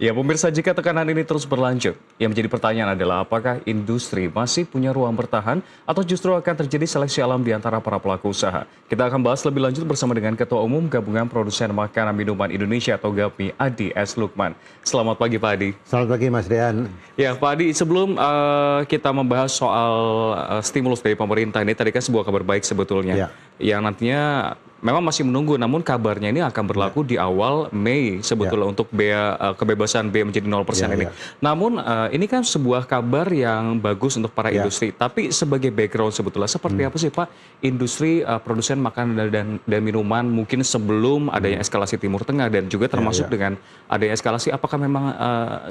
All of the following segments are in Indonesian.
Ya, pemirsa, jika tekanan ini terus berlanjut, yang menjadi pertanyaan adalah apakah industri masih punya ruang bertahan atau justru akan terjadi seleksi alam di antara para pelaku usaha. Kita akan bahas lebih lanjut bersama dengan Ketua Umum Gabungan Produsen Makanan Minuman Indonesia atau GAPMI, Adi S. Lukman. Selamat pagi, Pak Adi. Selamat pagi, Mas Rian. Ya, Pak Adi, sebelum kita membahas soal stimulus dari pemerintah ini, tadi kan sebuah kabar baik sebetulnya, Ya, yang nantinya memang masih menunggu, namun kabarnya ini akan berlaku di awal Mei ya, sebetulnya untuk bea, kebebasan bea menjadi 0% ya, ini. ya. Namun ini kan sebuah kabar yang bagus untuk para Ya. industri, tapi sebagai background sebetulnya seperti apa sih Pak industri produsen makanan dan minuman mungkin sebelum adanya eskalasi Timur Tengah dan juga termasuk Ya. dengan adanya eskalasi, apakah memang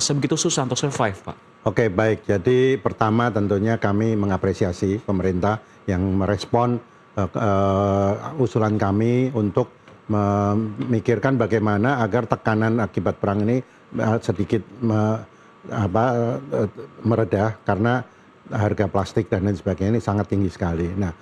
sebegitu susah untuk survive, Pak? Oke, baik. Jadi pertama tentunya kami mengapresiasi pemerintah yang merespon usulan kami untuk memikirkan bagaimana agar tekanan akibat perang ini sedikit meredah karena harga plastik dan lain sebagainya ini sangat tinggi sekali. Nah,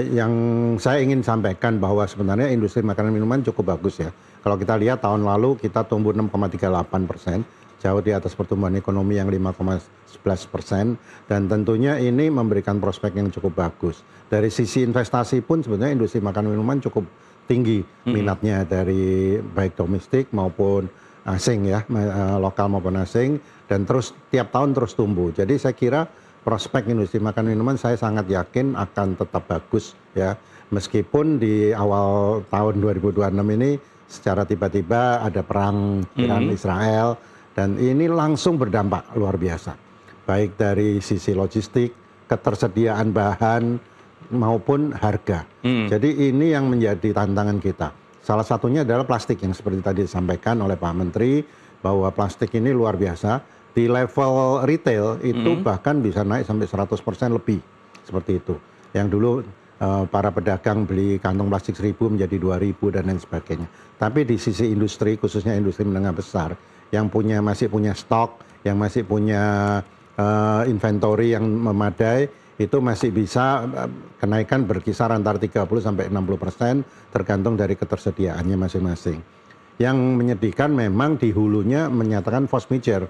yang saya ingin sampaikan bahwa sebenarnya industri makanan minuman cukup bagus ya. Kalau kita lihat tahun lalu kita tumbuh 6,38%, jauh di atas pertumbuhan ekonomi yang 5,11%, dan tentunya ini memberikan prospek yang cukup bagus. Dari sisi investasi pun sebenarnya industri makanan minuman cukup tinggi minatnya dari baik domestik maupun asing ya, lokal maupun asing, dan terus tiap tahun terus tumbuh. Jadi saya kira prospek industri makanan minuman saya sangat yakin akan tetap bagus ya. Meskipun di awal tahun 2026 ini secara tiba-tiba ada perang Iran Israel, dan ini langsung berdampak luar biasa. Baik dari sisi logistik, ketersediaan bahan maupun harga. Jadi ini yang menjadi tantangan kita. Salah satunya adalah plastik yang seperti tadi disampaikan oleh Pak Menteri, bahwa plastik ini luar biasa. Di level retail itu bahkan bisa naik sampai 100% lebih. Seperti itu. Yang dulu para pedagang beli kantong plastik 1.000 menjadi 2.000 dan lain sebagainya. Tapi di sisi industri, khususnya industri menengah besar, yang masih punya stok, yang masih punya inventory yang memadai, itu masih bisa kenaikan berkisar antara 30-60% tergantung dari ketersediaannya masing-masing. Yang menyedihkan memang di hulunya menyatakan force majeure,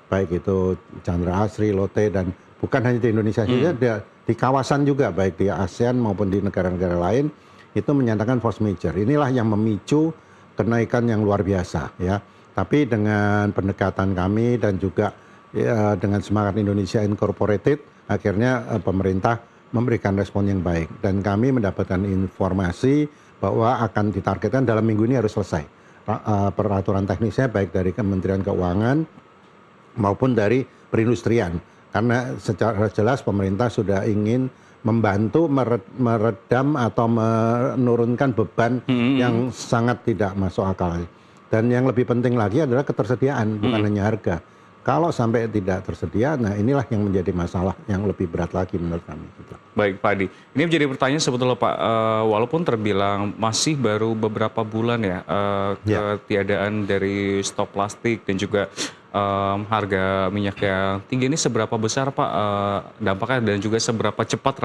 baik itu Chandra Asri, Lotte, dan bukan hanya di Indonesia saja, di kawasan juga, baik di ASEAN maupun di negara-negara lain, itu menyatakan force majeure. Inilah yang memicu kenaikan yang luar biasa ya. Tapi dengan pendekatan kami dan juga ya, dengan semangat Indonesia Incorporated, akhirnya pemerintah memberikan respon yang baik. Dan kami mendapatkan informasi bahwa akan ditargetkan dalam minggu ini harus selesai. Peraturan teknisnya baik dari Kementerian Keuangan maupun dari perindustrian. Karena secara jelas pemerintah sudah ingin membantu meredam atau menurunkan beban yang sangat tidak masuk akal. Dan yang lebih penting lagi adalah ketersediaan, bukan hanya harga. Kalau sampai tidak tersedia, nah inilah yang menjadi masalah yang lebih berat lagi menurut kami. Baik, Pak Adi. Ini menjadi pertanyaan sebetulnya, Pak. Walaupun terbilang masih baru beberapa bulan ya, ketiadaan dari stok plastik dan juga harga minyak yang tinggi ini, seberapa besar, Pak, dampaknya dan juga seberapa cepat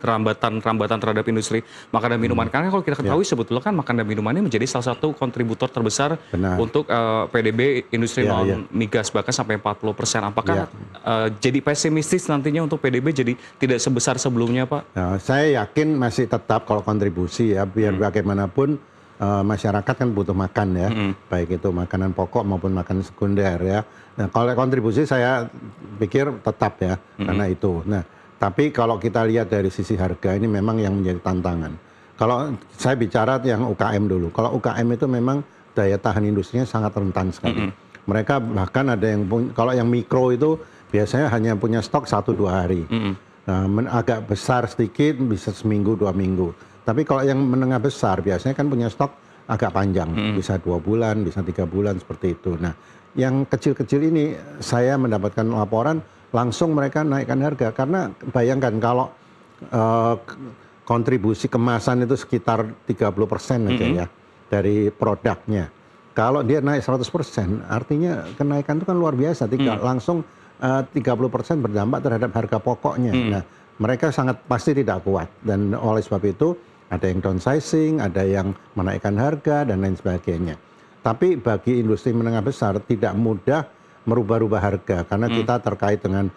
rambatan terhadap industri makanan minuman? Karena kalau kita ketahui sebetulnya kan makanan minuman ini menjadi salah satu kontributor terbesar untuk PDB industri non-migas, bahkan sampai 40%. Apakah jadi pesimistis nantinya untuk PDB jadi tidak sebesar sebelumnya, Pak? Nah, saya yakin masih tetap kalau kontribusi ya, biar bagaimanapun masyarakat kan butuh makan ya, baik itu makanan pokok maupun makanan sekunder ya. Nah, kalau kontribusi saya pikir tetap ya, karena itu. Nah, tapi kalau kita lihat dari sisi harga, ini memang yang menjadi tantangan. Kalau saya bicara yang UKM dulu, kalau UKM itu memang daya tahan industrinya sangat rentan sekali. Mereka bahkan ada yang kalau yang mikro itu biasanya hanya punya stok 1-2 hari. Nah, agak besar sedikit bisa seminggu 2 minggu. Tapi kalau yang menengah besar biasanya kan punya stok agak panjang, bisa 2 bulan, bisa 3 bulan seperti itu. Nah, yang kecil-kecil ini saya mendapatkan laporan langsung mereka naikkan harga, karena bayangkan kalau kontribusi kemasan itu sekitar 30% aja ya dari produknya. Kalau dia naik 100%, artinya kenaikan itu kan luar biasa, langsung 30% berdampak terhadap harga pokoknya. Nah, mereka sangat pasti tidak kuat, dan oleh sebab itu ada yang downsizing, ada yang menaikkan harga dan lain sebagainya. Tapi bagi industri menengah besar tidak mudah merubah-rubah harga karena kita terkait dengan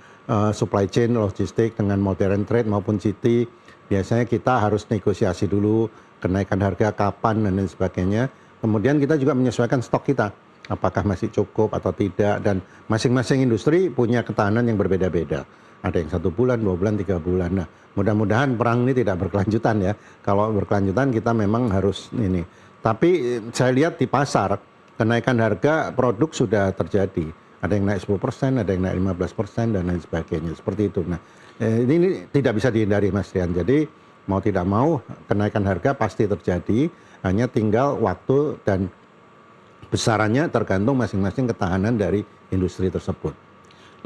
supply chain, logistik dengan modern trade maupun GT. Biasanya kita harus negosiasi dulu kenaikan harga kapan dan lain sebagainya. Kemudian kita juga menyesuaikan stok kita, apakah masih cukup atau tidak. Dan masing-masing industri punya ketahanan yang berbeda-beda. Ada yang 1 bulan, 2 bulan, 3 bulan. Nah, mudah-mudahan perang ini tidak berkelanjutan ya. Kalau berkelanjutan kita memang harus ini. Tapi saya lihat di pasar kenaikan harga produk sudah terjadi. Ada yang naik 10%, ada yang naik 15% dan lain sebagainya. Seperti itu. Nah, ini tidak bisa dihindari Mas Rian. Jadi mau tidak mau kenaikan harga pasti terjadi. Hanya tinggal waktu dan besarannya tergantung masing-masing ketahanan dari industri tersebut.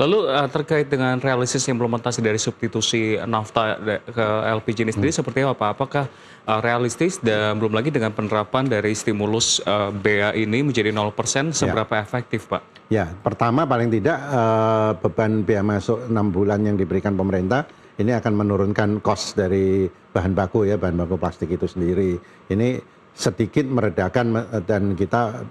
Lalu terkait dengan realistis implementasi dari substitusi nafta ke LPG ini sendiri seperti apa? Apakah realistis dan belum lagi dengan penerapan dari stimulus BEA ini menjadi 0%, seberapa efektif Pak? Ya, pertama paling tidak beban biaya masuk 6 bulan yang diberikan pemerintah ini akan menurunkan cost dari bahan baku ya, bahan baku plastik itu sendiri. Ini sedikit meredakan dan kita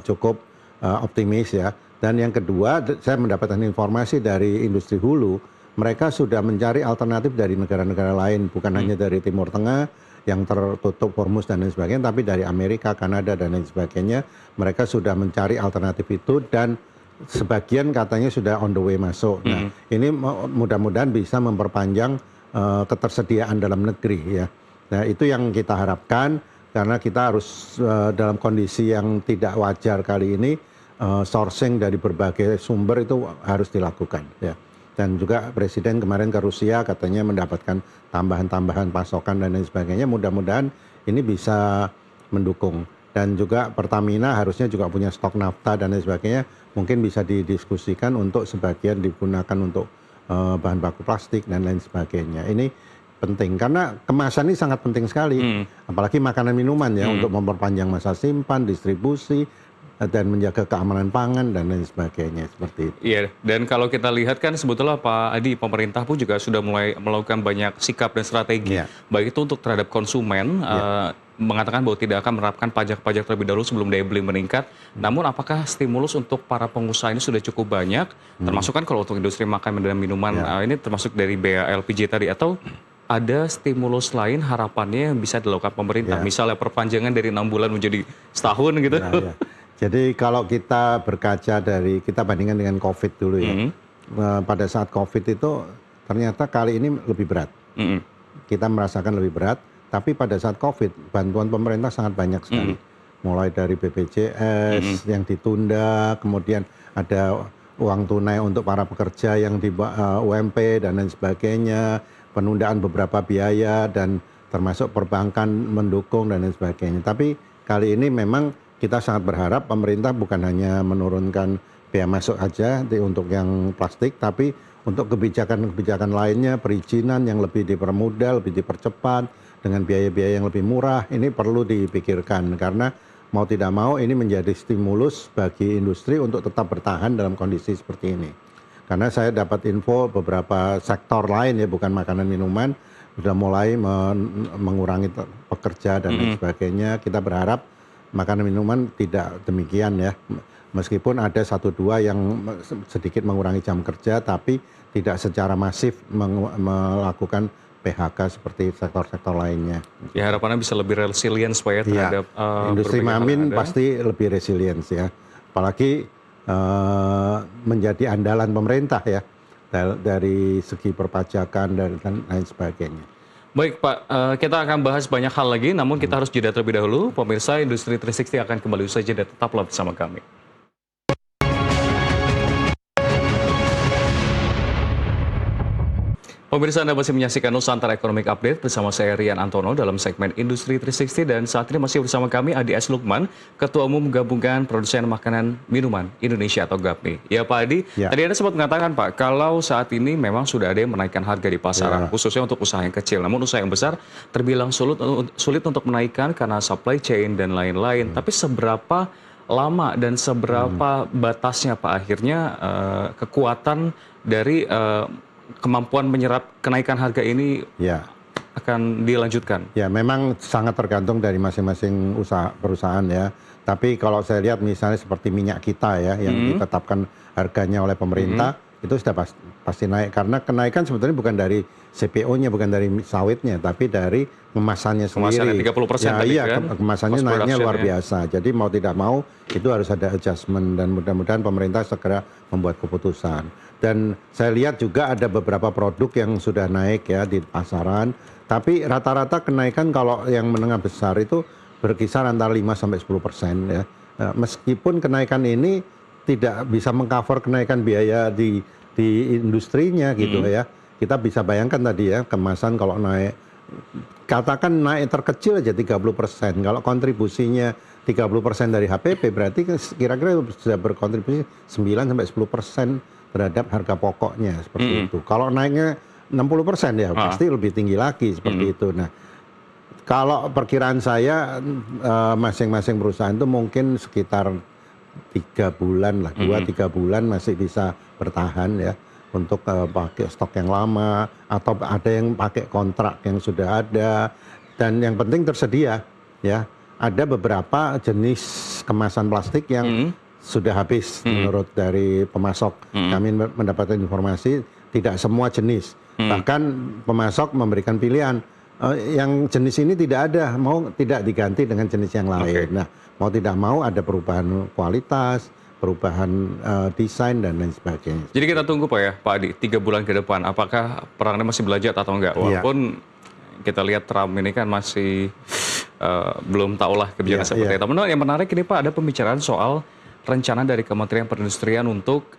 cukup optimis ya. Dan yang kedua, saya mendapatkan informasi dari industri hulu, mereka sudah mencari alternatif dari negara-negara lain, bukan hanya dari Timur Tengah yang tertutup Hormuz dan lain sebagainya, tapi dari Amerika, Kanada dan lain sebagainya, mereka sudah mencari alternatif itu dan sebagian katanya sudah on the way masuk. Nah, ini mudah-mudahan bisa memperpanjang ketersediaan dalam negeri ya. Nah, itu yang kita harapkan karena kita harus dalam kondisi yang tidak wajar kali ini. Sourcing dari berbagai sumber itu harus dilakukan ya. Dan juga Presiden kemarin ke Rusia katanya mendapatkan tambahan-tambahan pasokan dan lain sebagainya. Mudah-mudahan ini bisa mendukung. Dan juga Pertamina harusnya juga punya stok nafta dan lain sebagainya. Mungkin bisa didiskusikan untuk sebagian digunakan untuk bahan baku plastik dan lain sebagainya. Ini penting karena kemasan ini sangat penting sekali. Apalagi makanan minuman ya untuk memperpanjang masa simpan, distribusi dan menjaga keamanan pangan dan lain sebagainya seperti itu. Iya, dan kalau kita lihat kan sebetulnya Pak Adi, pemerintah pun juga sudah mulai melakukan banyak sikap dan strategi, baik itu untuk terhadap konsumen, mengatakan bahwa tidak akan menerapkan pajak-pajak terlebih dahulu sebelum daya beli meningkat. Namun apakah stimulus untuk para pengusaha ini sudah cukup banyak, termasuk kan kalau untuk industri makanan dan minuman, ini termasuk dari BEA LPG tadi, atau ada stimulus lain harapannya yang bisa dilakukan pemerintah, misalnya perpanjangan dari 6 bulan menjadi setahun gitu? Jadi kalau kita berkaca dari, kita bandingkan dengan COVID dulu ya. Pada saat COVID itu ternyata kali ini lebih berat. Kita merasakan lebih berat, tapi pada saat COVID bantuan pemerintah sangat banyak sekali. Mulai dari BPJS yang ditunda, kemudian ada uang tunai untuk para pekerja yang di UMP dan lain sebagainya, penundaan beberapa biaya dan termasuk perbankan mendukung dan lain sebagainya. Tapi kali ini memang kita sangat berharap pemerintah bukan hanya menurunkan biaya masuk aja untuk yang plastik, tapi untuk kebijakan-kebijakan lainnya, perizinan yang lebih dipermudah, lebih dipercepat, dengan biaya-biaya yang lebih murah, ini perlu dipikirkan. Karena mau tidak mau ini menjadi stimulus bagi industri untuk tetap bertahan dalam kondisi seperti ini. Karena saya dapat info beberapa sektor lain ya, bukan makanan minuman, sudah mulai mengurangi pekerja dan lain sebagainya. Kita berharap makanan minuman tidak demikian ya, meskipun ada 1-2 yang sedikit mengurangi jam kerja, tapi tidak secara masif melakukan PHK seperti sektor-sektor lainnya. Ya harapannya bisa lebih resilient supaya terhadap industri mamin pasti lebih resilient ya, apalagi menjadi andalan pemerintah ya dari segi perpajakan dan lain sebagainya. Baik Pak, kita akan bahas banyak hal lagi, namun kita harus jeda terlebih dahulu. Pemirsa, Industri 360 akan kembali usai jeda, tetaplah bersama kami. Pemirsa, Anda masih menyaksikan Nusantara Economic Update bersama saya Rian Antono dalam segmen Industri 360, dan saat ini masih bersama kami Adi S. Lukman, Ketua Umum Gabungan Produsen Makanan Minuman Indonesia atau GAPMI. Ya Pak Adi, tadi Anda sempat mengatakan Pak, kalau saat ini memang sudah ada yang menaikkan harga di pasaran, khususnya untuk usaha yang kecil. Namun usaha yang besar terbilang sulit untuk menaikkan karena supply chain dan lain-lain. Tapi seberapa lama dan seberapa batasnya Pak akhirnya kekuatan dari kemampuan menyerap kenaikan harga ini akan dilanjutkan? Ya, memang sangat tergantung dari masing-masing perusahaan ya. Tapi kalau saya lihat misalnya seperti minyak kita ya, yang ditetapkan harganya oleh pemerintah, itu sudah pasti naik. Karena kenaikan sebetulnya bukan dari CPO-nya, bukan dari sawitnya, tapi dari kemasannya sendiri. Kemasannya 30% Ya tadi iya, kan, kemasannya cost naiknya luar production-nya. biasa. Jadi mau tidak mau itu harus ada adjustment, dan mudah-mudahan pemerintah segera membuat keputusan. Dan saya lihat juga ada beberapa produk yang sudah naik ya di pasaran, tapi rata-rata kenaikan kalau yang menengah besar itu berkisar antara 5-10% ya. Meskipun kenaikan ini tidak bisa mengcover kenaikan biaya di industrinya gitu ya. Kita bisa bayangkan tadi ya, kemasan kalau naik, katakan naik terkecil aja 30%. Kalau kontribusinya 30% dari HPP, berarti kira-kira sudah berkontribusi 9-10% terhadap harga pokoknya seperti itu. Kalau naiknya 60% ya pasti lebih tinggi lagi seperti itu. Nah, kalau perkiraan saya masing-masing perusahaan itu mungkin sekitar 3 bulan lah, 2-3 bulan masih bisa bertahan ya untuk pakai stok yang lama, atau ada yang pakai kontrak yang sudah ada, dan yang penting tersedia ya. Ada beberapa jenis kemasan plastik yang sudah habis menurut dari pemasok. Kami mendapatkan informasi tidak semua jenis, bahkan pemasok memberikan pilihan. Yang jenis ini tidak ada, mau tidak diganti dengan jenis yang lain. Nah, mau tidak mau ada perubahan kualitas, perubahan desain dan lain sebagainya. Jadi kita tunggu Pak ya, Pak Adi, 3 bulan ke depan, apakah perangnya masih belajar atau enggak? Walaupun kita lihat Trump ini kan masih belum tahulah kebijakan seperti itu. Namun yang menarik ini Pak, ada pembicaraan soal rencana dari Kementerian Perindustrian untuk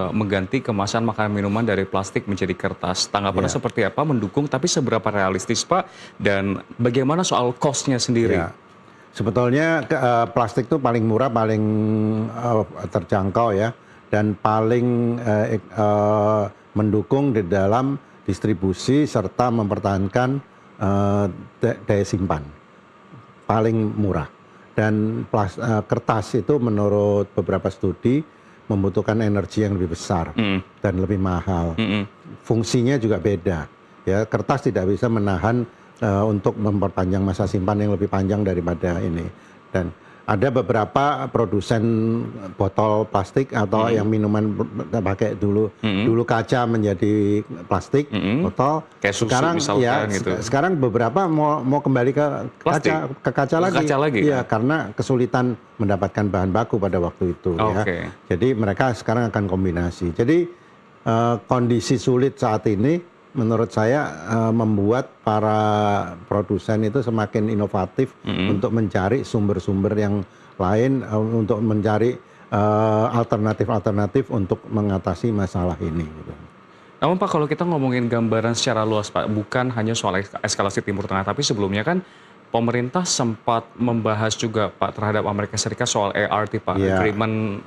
mengganti kemasan makanan minuman dari plastik menjadi kertas. Tanggapannya seperti apa? Mendukung, tapi seberapa realistis Pak? Dan bagaimana soal cost-nya sendiri? Ya. Sebetulnya plastik itu paling murah, paling terjangkau ya, dan paling mendukung di dalam distribusi serta mempertahankan daya simpan. Paling murah. Dan kertas itu menurut beberapa studi membutuhkan energi yang lebih besar dan lebih mahal. Fungsinya juga beda. Ya, kertas tidak bisa menahan untuk memperpanjang masa simpan yang lebih panjang daripada ini. Dan ada beberapa produsen botol plastik atau yang minuman pakai dulu kaca menjadi plastik botol. Kayak susu Sekarang misalkan gitu. Sekarang beberapa mau kembali ke kaca lagi. Iya, karena kesulitan mendapatkan bahan baku pada waktu itu ya. Jadi mereka sekarang akan kombinasi. Jadi kondisi sulit saat ini menurut saya membuat para produsen itu semakin inovatif untuk mencari sumber-sumber yang lain, untuk mencari alternatif-alternatif untuk mengatasi masalah ini. Gitu. Namun Pak, kalau kita ngomongin gambaran secara luas Pak, bukan hanya soal eskalasi Timur Tengah, tapi sebelumnya kan pemerintah sempat membahas juga Pak terhadap Amerika Serikat soal ART Pak, Agreement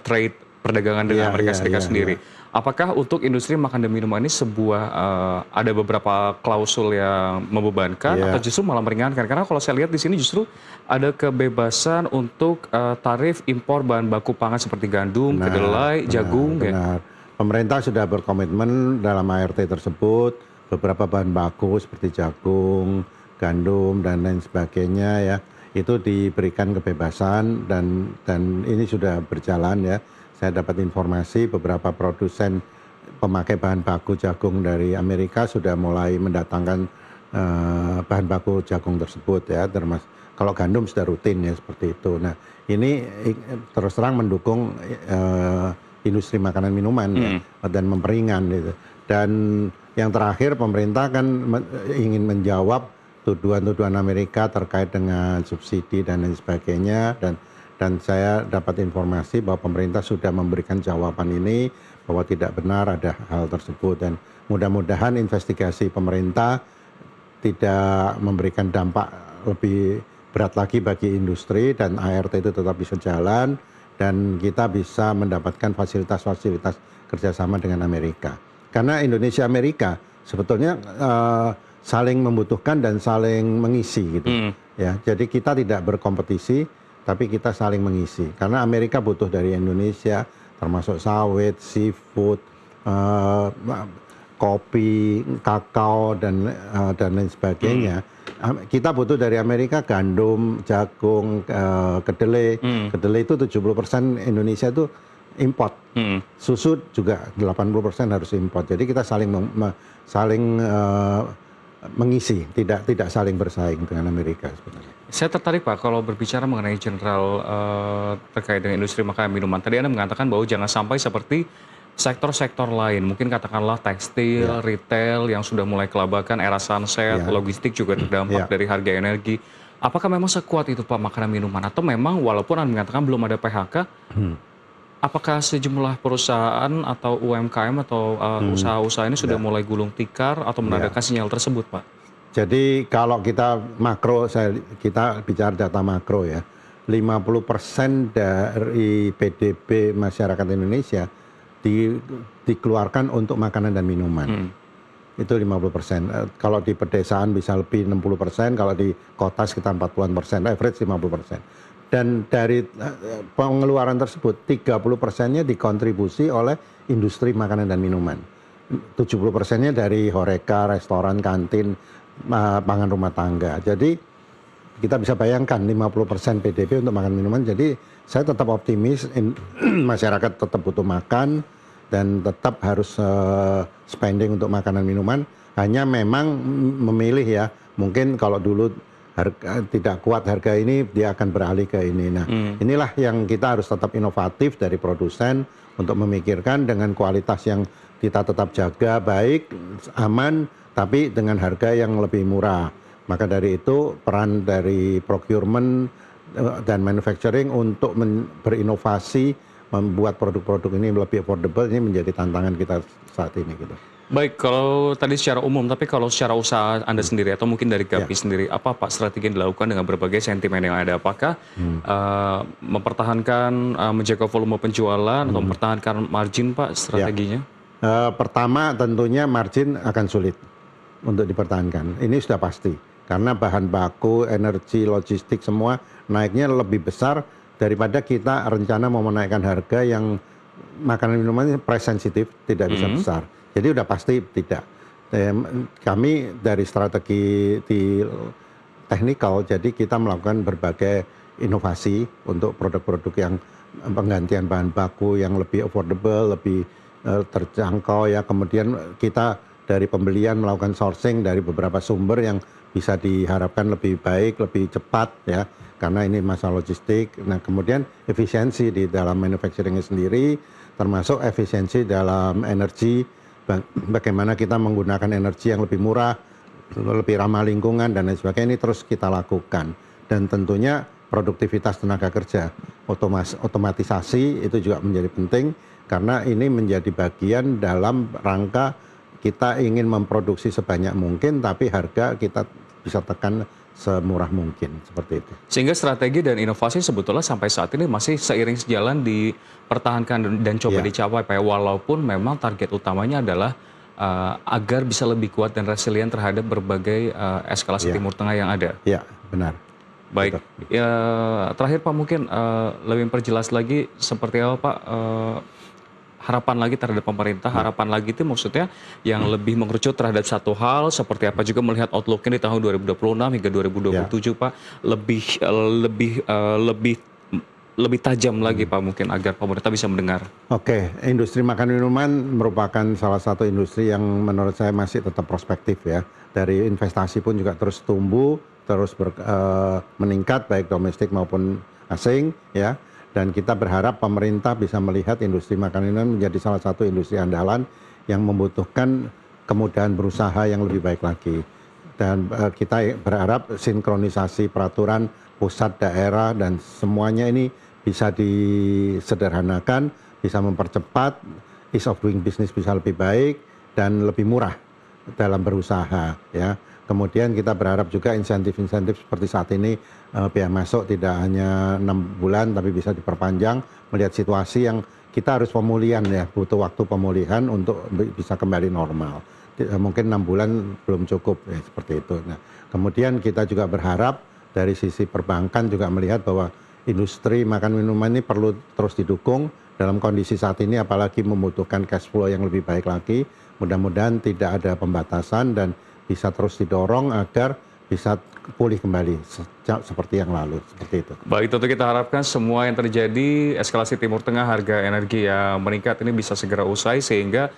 Trade Perdagangan dengan Amerika Serikat sendiri. Apakah untuk industri makan dan minuman ini sebuah ada beberapa klausul yang membebankan atau justru malah meringankan? Karena kalau saya lihat di sini justru ada kebebasan untuk tarif impor bahan baku pangan seperti gandum, kedelai, jagung. Benar. Pemerintah sudah berkomitmen dalam ART tersebut beberapa bahan baku seperti jagung, gandum dan lain sebagainya ya itu diberikan kebebasan, dan ini sudah berjalan ya. Saya dapat informasi beberapa produsen pemakai bahan baku jagung dari Amerika sudah mulai mendatangkan bahan baku jagung tersebut ya, termasuk kalau gandum sudah rutin ya seperti itu. Nah ini terus terang mendukung industri makanan minuman ya, dan memperingan gitu. Dan yang terakhir pemerintah kan ingin menjawab tuduhan-tuduhan Amerika terkait dengan subsidi dan lain sebagainya, dan saya dapat informasi bahwa pemerintah sudah memberikan jawaban ini bahwa tidak benar ada hal tersebut, dan mudah-mudahan investigasi pemerintah tidak memberikan dampak lebih berat lagi bagi industri dan ART itu tetap bisa jalan dan kita bisa mendapatkan fasilitas-fasilitas kerjasama dengan Amerika. Karena Indonesia Amerika sebetulnya saling membutuhkan dan saling mengisi gitu. Ya, jadi kita tidak berkompetisi tapi kita saling mengisi. Karena Amerika butuh dari Indonesia, termasuk sawit, seafood, kopi, kakao dan lain sebagainya. Kita butuh dari Amerika gandum, jagung, kedelai. Kedelai itu 70% Indonesia itu import. Susu juga 80% harus import. Jadi kita saling mengisi, tidak saling bersaing dengan Amerika sebenarnya. Saya tertarik Pak kalau berbicara mengenai general terkait dengan industri makanan minuman. Tadi Anda mengatakan bahwa jangan sampai seperti sektor-sektor lain, mungkin katakanlah tekstil, retail yang sudah mulai kelabakan, era sunset, logistik juga terdampak dari harga energi. Apakah memang sekuat itu Pak makanan minuman? Atau memang walaupun Anda mengatakan belum ada PHK, apakah sejumlah perusahaan atau UMKM atau usaha-usaha ini sudah mulai gulung tikar atau menandakan sinyal tersebut Pak? Jadi kalau kita makro, kita bicara data makro ya, 50% dari PDB masyarakat Indonesia dikeluarkan untuk makanan dan minuman. Itu 50%. Kalau di pedesaan bisa lebih 60%, kalau di kota sekitar 40%, average 50%. Dan dari pengeluaran tersebut 30%-nya dikontribusi oleh industri makanan dan minuman. 70%-nya dari horeca, restoran, kantin, pangan rumah tangga. Jadi kita bisa bayangkan 50% PDB untuk makan minuman. Jadi saya tetap optimis masyarakat tetap butuh makan dan tetap harus spending untuk makanan minuman. Hanya memang memilih ya, mungkin kalau dulu harga tidak kuat harga ini, dia akan beralih ke ini. Nah, inilah yang kita harus tetap inovatif dari produsen untuk memikirkan dengan kualitas yang kita tetap jaga baik, aman, tapi dengan harga yang lebih murah. Maka dari itu peran dari procurement dan manufacturing untuk berinovasi, membuat produk-produk ini lebih affordable, ini menjadi tantangan kita saat ini gitu. Baik, kalau tadi secara umum, tapi kalau secara usaha Anda sendiri atau mungkin dari GAPI sendiri, apa Pak strategi yang dilakukan dengan berbagai sentimen yang ada? Apakah mempertahankan, menjaga volume penjualan atau mempertahankan margin Pak strateginya? Pertama tentunya margin akan sulit untuk dipertahankan. Ini sudah pasti. Karena bahan baku, energi, logistik semua naiknya lebih besar daripada kita rencana mau menaikkan harga yang makanan minuman price sensitif tidak bisa besar. Jadi udah pasti tidak. Kami dari strategi di technical, jadi kita melakukan berbagai inovasi untuk produk-produk yang penggantian bahan baku yang lebih affordable, lebih terjangkau ya. Kemudian kita dari pembelian melakukan sourcing dari beberapa sumber yang bisa diharapkan lebih baik, lebih cepat ya. Karena ini masalah logistik. Nah, kemudian efisiensi di dalam manufacturing sendiri, termasuk efisiensi dalam energi. Bagaimana kita menggunakan energi yang lebih murah, lebih ramah lingkungan dan lain sebagainya, ini terus kita lakukan. Dan tentunya produktivitas tenaga kerja, otomatisasi itu juga menjadi penting karena ini menjadi bagian dalam rangka kita ingin memproduksi sebanyak mungkin tapi harga kita bisa tekan semurah mungkin, seperti itu. Sehingga strategi dan inovasi sebetulnya sampai saat ini masih seiring sejalan dipertahankan dan coba dicapai Pak, walaupun memang target utamanya adalah agar bisa lebih kuat dan resilient terhadap berbagai eskalasi Timur Tengah yang ada. Iya, benar. Baik, ya, terakhir Pak mungkin lebih perjelas lagi seperti apa Pak harapan lagi terhadap pemerintah, harapan lagi itu maksudnya yang lebih mengerucut terhadap satu hal, seperti apa juga melihat outlook-nya di tahun 2026 hingga 2027 Pak, lebih tajam lagi Pak mungkin agar pemerintah bisa mendengar. Oke, industri makan minuman merupakan salah satu industri yang menurut saya masih tetap prospektif ya. Dari investasi pun juga terus tumbuh, terus meningkat baik domestik maupun asing ya. Dan kita berharap pemerintah bisa melihat industri makanan minuman menjadi salah satu industri andalan yang membutuhkan kemudahan berusaha yang lebih baik lagi. Dan kita berharap sinkronisasi peraturan pusat, daerah, dan semuanya ini bisa disederhanakan, bisa mempercepat, ease of doing business bisa lebih baik, dan lebih murah dalam berusaha. Ya. Kemudian kita berharap juga insentif-insentif seperti saat ini biaya masuk tidak hanya 6 bulan tapi bisa diperpanjang melihat situasi yang kita harus pemulihan ya, butuh waktu pemulihan untuk bisa kembali normal. Mungkin 6 bulan belum cukup ya, seperti itu. Nah, kemudian kita juga berharap dari sisi perbankan juga melihat bahwa industri makan minuman ini perlu terus didukung dalam kondisi saat ini, apalagi membutuhkan cash flow yang lebih baik lagi. Mudah-mudahan tidak ada pembatasan dan bisa terus didorong agar bisa pulih kembali seperti yang lalu, seperti itu. Baik, tentu kita harapkan semua yang terjadi, eskalasi Timur Tengah, harga energi yang meningkat ini bisa segera usai sehingga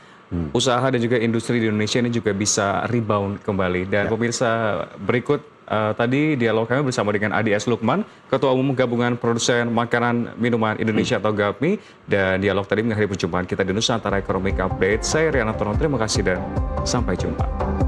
usaha dan juga industri di Indonesia ini juga bisa rebound kembali. Dan pemirsa, berikut tadi dialog kami bersama dengan Adi S. Lukman, Ketua Umum Gabungan Produsen Makanan Minuman Indonesia atau GAPMI, dan dialog tadi mengakhiri perjumpaan kita di Nusantara Economic Update. Saya Riana Tono, terima kasih dan sampai jumpa.